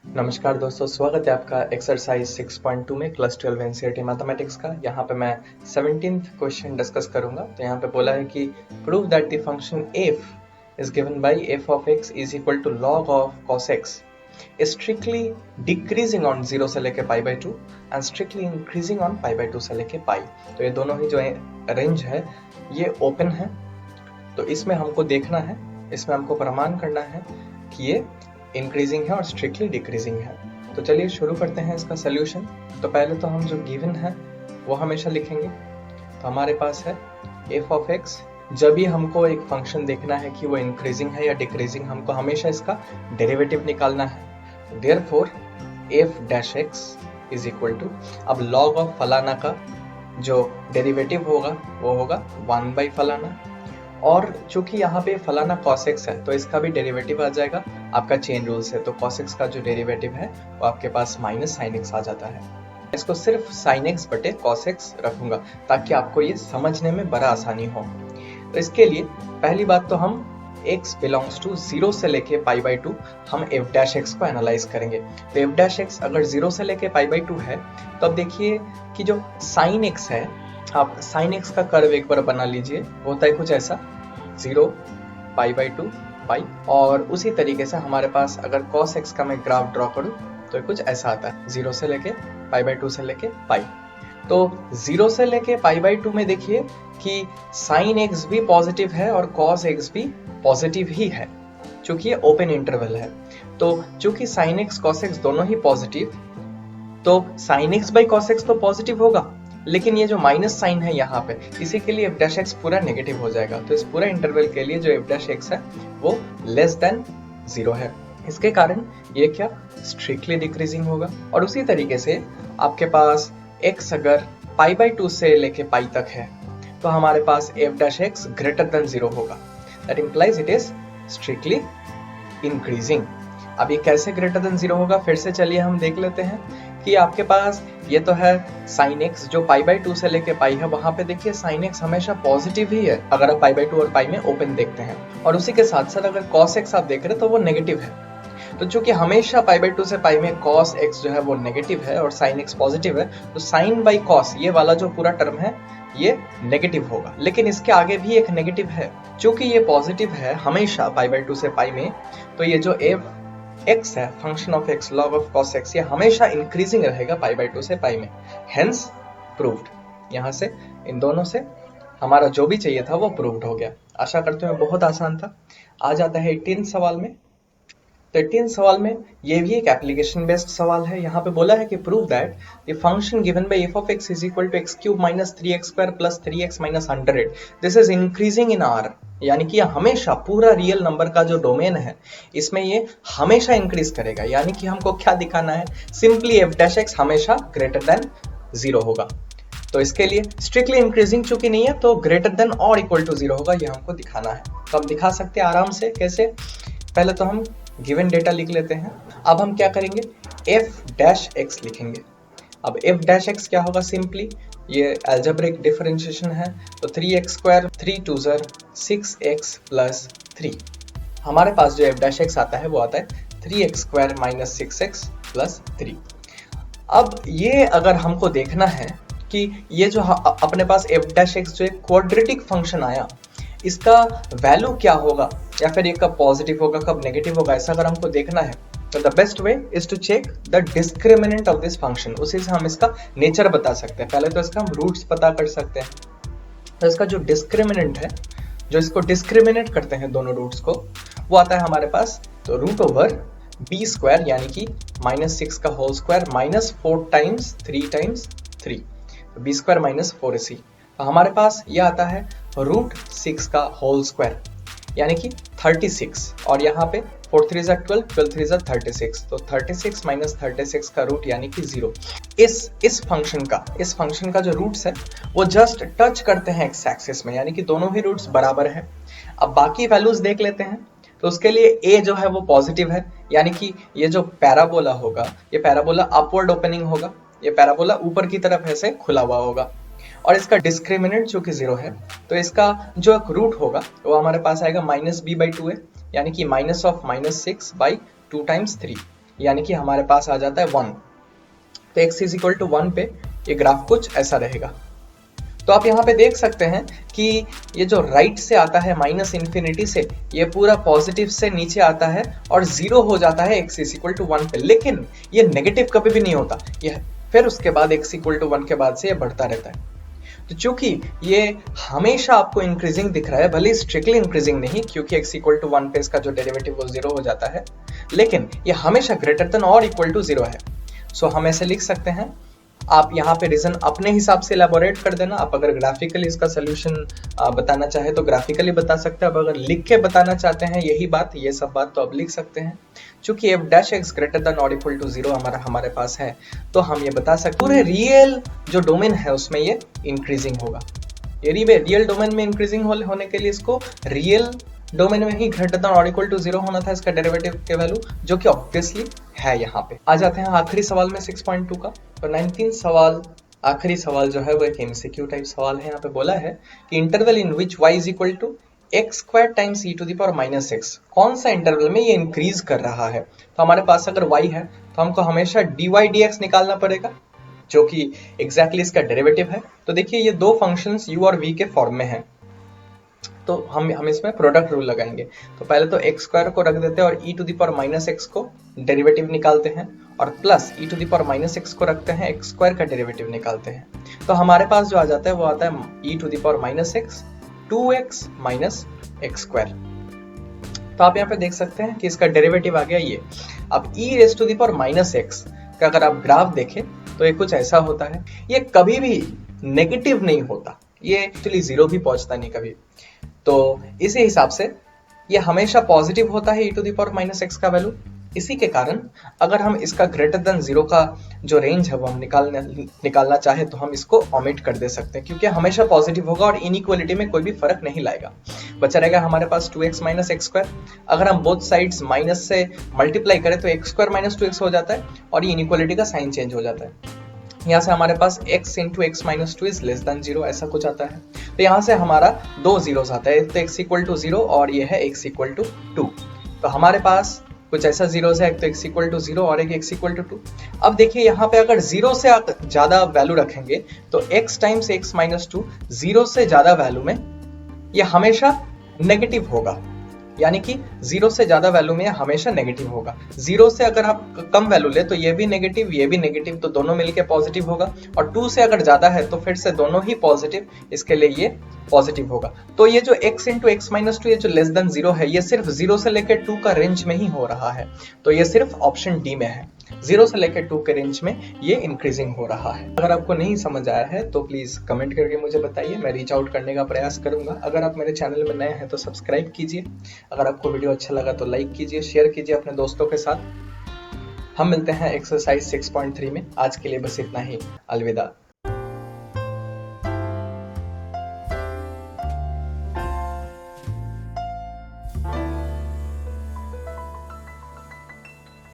नमस्कार दोस्तों, स्वागत है आपका एक्सरसाइज 6.2 में क्लास 12 एनसीईआरटी मैथमेटिक्स का। यहाँ पे मैं 17th क्वेश्चन डिस्कस करूंगा। तो यहाँ पे बोला है कि prove that the function f is given by f of x is equal to log of cos x strictly decreasing on 0 से लेके pi by 2 and strictly increasing on pi by 2 से लेके पाई। तो ये दोनों ही जो रेंज है ये ओपन है। तो इसमें हमको देखना है, इसमें हमको प्रमाण करना है कि ये इंक्रीजिंग है और स्ट्रिक्टली डिक्रीजिंग है। तो चलिए शुरू करते हैं इसका सोल्यूशन। तो पहले तो हम जो गिवन है वो हमेशा लिखेंगे। तो हमारे पास है f ऑफ x। जब भी हमको एक फंक्शन देखना है कि वो इंक्रीजिंग है या डिक्रीजिंग, हमको हमेशा इसका डेरिवेटिव निकालना है। Therefore f dash x is equal to, अब log ऑफ फलाना का जो डेरिवेटिव होगा वो होगा 1 बाई फलाना, और चूंकि यहाँ पे फलाना cos x है तो इसका भी डेरिवेटिव आ जाएगा आपका चेन रूल से। तो cos x का जो डेरिवेटिव है वो आपके पास माइनस sin x आ जाता है। इसको सिर्फ sin x बटे cos x रखूंगा ताकि आपको ये समझने में बड़ा आसानी हो। तो इसके लिए पहली बात तो हम x बिलोंग्स टू 0 से लेके पाई बाई 2 हम f डैश x को एनालाइज करेंगे। तो f डैश x अगर 0 से लेके पाई बाई 2 है तो अब देखिए कि जो sin x है, आप sin x का कर्व एक बार बना लीजिए। होता है कुछ ऐसा 0 पाई बाई 2 पाई, और उसी तरीके से हमारे पास अगर cos x का मैं ग्राफ ड्रॉ करूं तो कुछ ऐसा आता है 0 से लेके पाई बाई 2 से लेके पाई। तो 0 से लेके पाई बाई 2 में देखिए कि sin x भी पॉजिटिव है और cos x भी पॉजिटिव ही है, क्योंकि ये ओपन इंटरवल है। तो चूंकि sin x cos x दोनों ही पॉजिटिव, तो sin x by cos x तो पॉजिटिव होगा, लेकिन ये जो माइनस साइन है यहाँ पे, इसी के लिए f डैश x पूरा नेगेटिव हो जाएगा। तो इस पूरा इंटरवल के लिए जो f डैश x है वो लेस देन 0 है। इसके कारण ये क्या स्ट्रिक्टली डिक्रीजिंग होगा। और उसी तरीके से आपके पास x अगर पाई बाई 2 से लेके पाई तक है तो हमारे पास f dash x greater than 0 होगा। That implies it is strictly increasing. अब ये कैसे ग्रेटर देन 0 होगा, फिर से चलिए हम देख लेते हैं कि आपके पास ये तो है sin x जो पाई बाई 2 से लेके पाई है, वहां पे देखिए sin x हमेशा पॉजिटिव ही है अगर आप पाई बाई 2 और पाई में ओपन देखते हैं। और उसी के साथ साथ अगर cos x आप देख रहे हैं तो वो नेगेटिव है। तो चूंकि हमेशा पाई बाई 2 से पाई में cos x जो है वो नेगेटिव है और sin x पॉजिटिव है, तो sin बाई cos ये वाला जो पूरा टर्म है ये नेगेटिव होगा। लेकिन इसके आगे भी एक नेगेटिव है, चूंकि ये पॉजिटिव है हमेशा पाई बाई 2 से पाई में, तो ये जो f x है function of x log of cos x ये हमेशा इंक्रीजिंग रहेगा पाई बाई 2 से पाई में। Hence proved. यहाँ से इन दोनों से हमारा जो भी चाहिए था वो प्रूव्ड हो गया। आशा करते हैं बहुत आसान था। आ जाता है 18 सवाल में। तो 18 सवाल में ये भी एक एप्लीकेशन बेस्ड सवाल है। यहाँ पे बोला है कि prove that the function given by f of x is equal to x cube minus 3x square plus 3x minus 100 this is increasing in r। यानी कि हमेशा पूरा रियल नंबर का जो डोमेन है इसमें ये हमेशा इंक्रीज करेगा। यानी कि हमको क्या दिखाना है, सिंपली f डैश x हमेशा ग्रेटर देन 0 होगा। तो इसके लिए स्ट्रिक्टली इंक्रीजिंग चूंकि नहीं है तो ग्रेटर देन और इक्वल टू 0 होगा, ये हमको दिखाना है। तो अब दिखा सकते हैं आराम से। कैसे, पहले तो हम गिवन डेटा लिख लेते हैं। अब हम क्या करेंगे, f डैश x लिखेंगे। अब f डैश x क्या होगा, सिंपली ये अलजेब्रिक डिफरेंशिएशन है। तो 3x स्क्वायर 3 2 6x प्लस 3। हमारे पास जो f डैश x आता है वो आता है 3x square minus 6x plus 3। अब ये अगर हमको देखना है कि ये जो अपने पास f डैश x जो एक क्वाड्रेटिक फंक्शन आया इसका वैल्यू क्या होगा, या फिर ये कब पॉजिटिव होगा कब नेगेटिव होगा, ऐसा अगर हमको देखना है तो the best way is to check the discriminant of this function. उसी से हम इसका नेचर बता सकते हैं। पहले तो इसका हम रूट्स पता कर सकते हैं। तो इसका जो डिस्क्रिमिनेंट है, जो इसको डिस्क्रिमिनेट करते हैं दोनों रूट्स को, वो आता है हमारे पास तो रूट ओवर बी स्क्वायर यानी कि माइनस 6 का whole square minus 4 times 3 times 3, B square minus 4ac। तो हमारे पास ये आता है रूट 6 का होल स्क्वायर यानी कि 36, और यहाँ पे 4 3 12 12 3 36, तो 36 माइनस 36 का रूट यानी कि 0। इस फंक्शन का जो रूट्स है वो जस्ट टच करते हैं एक्स एक्सिस में, यानी कि दोनों ही रूट्स बराबर है। अब बाकी वैल्यूज देख लेते हैं। तो उसके लिए a जो है वो पॉजिटिव है, यानी कि ये जो पैराबोला होगा ये पैराबोला अपवर्ड ओपनिंग होगा, ये पैराबोला ऊपर की तरफ ऐसे खुला हुआ होगा। और इसका डिस्क्रिमिनेंट चूंकि 0 है तो इसका जो एक रूट होगा वो हमारे पास आएगा माइनस b बाई 2a, यानी कि minus of minus 6 by 2 times 3। यानी कि हमारे पास आ जाता है 1। तो x इज इक्वल टू 1 पे ये ग्राफ कुछ ऐसा रहेगा। तो आप यहाँ पे देख सकते हैं कि ये जो राइट से आता है माइनस इन्फिनिटी से, ये पूरा पॉजिटिव से नीचे आता है और 0 हो जाता है x इज इक्वल टू 1 पे, लेकिन ये नेगेटिव कभी भी नहीं होता, ये फिर उसके बाद x इक्वल टू 1 के बाद से ये बढ़ता रहता है। तो चूंकि ये हमेशा आपको इंक्रीजिंग दिख रहा है, भले स्ट्रिक्टली इंक्रीजिंग नहीं, क्योंकि x इक्वल टू 1 पे इसका जो डेरिवेटिव वो 0 हो जाता है, लेकिन ये हमेशा ग्रेटर देन और इक्वल टू 0 है। सो हम ऐसे लिख सकते हैं, आप यहाँ पे रीजन अपने हिसाब से एलैबोरेट कर देना। आप अगर ग्राफिकली इसका सोल्यूशन बताना चाहे तो ग्राफिकली बता सकते हैं, अब अगर लिख के बताना चाहते हैं यही बात, ये सब बात, तो अब लिख सकते हैं। चूंकि f dash x greater than और इक्वल टू 0 हमारे पास है, तो हम ये बता सकते पूरे रियल जो डोमेन है उसमें ये इंक्रीजिंग होगा। ये रियल डोमेन में इंक्रीजिंग होने के लिए इसको रियल डोमेन में ही ग्रेटर देन और इक्वल टू 0 होना था इसका डेरिवेटिव के वैल्यू, जो कि ऑब्वियसली है। यहाँ पे आ जाते हैं आखिरी सवाल में 6.2 का। तो 19 सवाल, आखिरी सवाल जो है वो एक एमसीक्यू टाइप सवाल है। यहाँ पे बोला है कि interval in which y is equal to X square times E to the power minus X, कौन सा इंटरवल में ये इंक्रीज कर रहा है। तो हमारे पास अगर y है तो हमको हमेशा dy dx निकालना पड़ेगा, जो कि एग्जैक्टली इसका डेरिवेटिव है। तो देखिए ये दो फंक्शंस u और v के फॉर्म में है, तो हम इसमें प्रोडक्ट रूल लगाएंगे। तो पहले तो एक्स स्क्वायर को रख देते हैं और E to the power minus X को डेरिवेटिव निकालते हैं, और plus E to the power minus X को रखते हैं, एक्स स्क्वायर का डेरिवेटिव निकालते हैं। तो हमारे पास जो आ जाता है वो आता है E to the power minus X 2x minus X square. तो आप यहाँ पे देख सकते हैं कि इसका डेरिवेटिव आ गया ये। अब E raise to the power minus X का अगर आप ग्राफ देखें तो ये कुछ ऐसा होता है, ये कभी भी नेगेटिव नहीं होता, ये एक्चुअली 0 भी पहुंचता नहीं कभी। तो इसी हिसाब से ये हमेशा पॉजिटिव होता है e to the power minus X का वैल्यू। इसी के कारण अगर हम इसका ग्रेटर देन 0 का जो रेंज है वो हम निकालना चाहे तो हम इसको ओमिट कर दे सकते हैं, क्योंकि हमेशा पॉजिटिव होगा और इनइक्वालिटी में कोई भी फर्क नहीं लाएगा। बचा रहेगा हमारे पास 2x माइनस एक्स स्क्वायर। अगर हम बोथ साइड्स माइनस से मल्टीप्लाई करें तो एक्स स्क्वायर माइनस 2x हो जाता है और ये इनइक्वालिटी का साइन चेंज हो जाता है। यहाँ से हमारे पास x into x minus 2 is less than 0 ऐसा कुछ आता है। तो यहाँ से हमारा दो जीरोस आता है, तो x इक्वल टू 0 और ये है x इक्वल टू 2। तो हमारे पास कुछ ऐसा जीरोस है, एक तो x इक्वल टू 0 और एक x इक्वल टू 2। अब देखिए यहाँ पे अगर 0 से ज्यादा वैल्यू रखेंगे तो x टाइम्स x माइनस 2 0 से ज्यादा वैल्यू में ये हमेशा नेगेटिव होगा, यानी कि 0 से ज्यादा वैल्यू में हमेशा नेगेटिव होगा। 0 से अगर आप कम वैल्यू ले तो ये भी नेगेटिव, ये भी नेगेटिव, तो दोनों मिलके पॉजिटिव होगा। और 2 से अगर ज्यादा है तो फिर से दोनों ही पॉजिटिव, इसके लिए ये पॉजिटिव होगा। तो ये जो x इंटू एक्स माइनस 2 ये जो लेस देन 0 है, ये सिर्फ 0 से लेकर 2 का रेंज में ही हो रहा है। तो ये सिर्फ ऑप्शन डी में है, 0 से लेकर 2 के रेंज में ये इंक्रीजिंग हो रहा है। अगर आपको नहीं समझ आया है तो प्लीज कमेंट करके मुझे बताइए, मैं रीच आउट करने का प्रयास करूंगा। अगर आप मेरे चैनल में नए हैं तो सब्सक्राइब कीजिए, अगर आपको वीडियो अच्छा लगा तो लाइक कीजिए, शेयर कीजिए अपने दोस्तों के साथ। हम मिलते हैं एक्सरसाइज 6.3 में। आज के लिए बस इतना ही, अलविदा।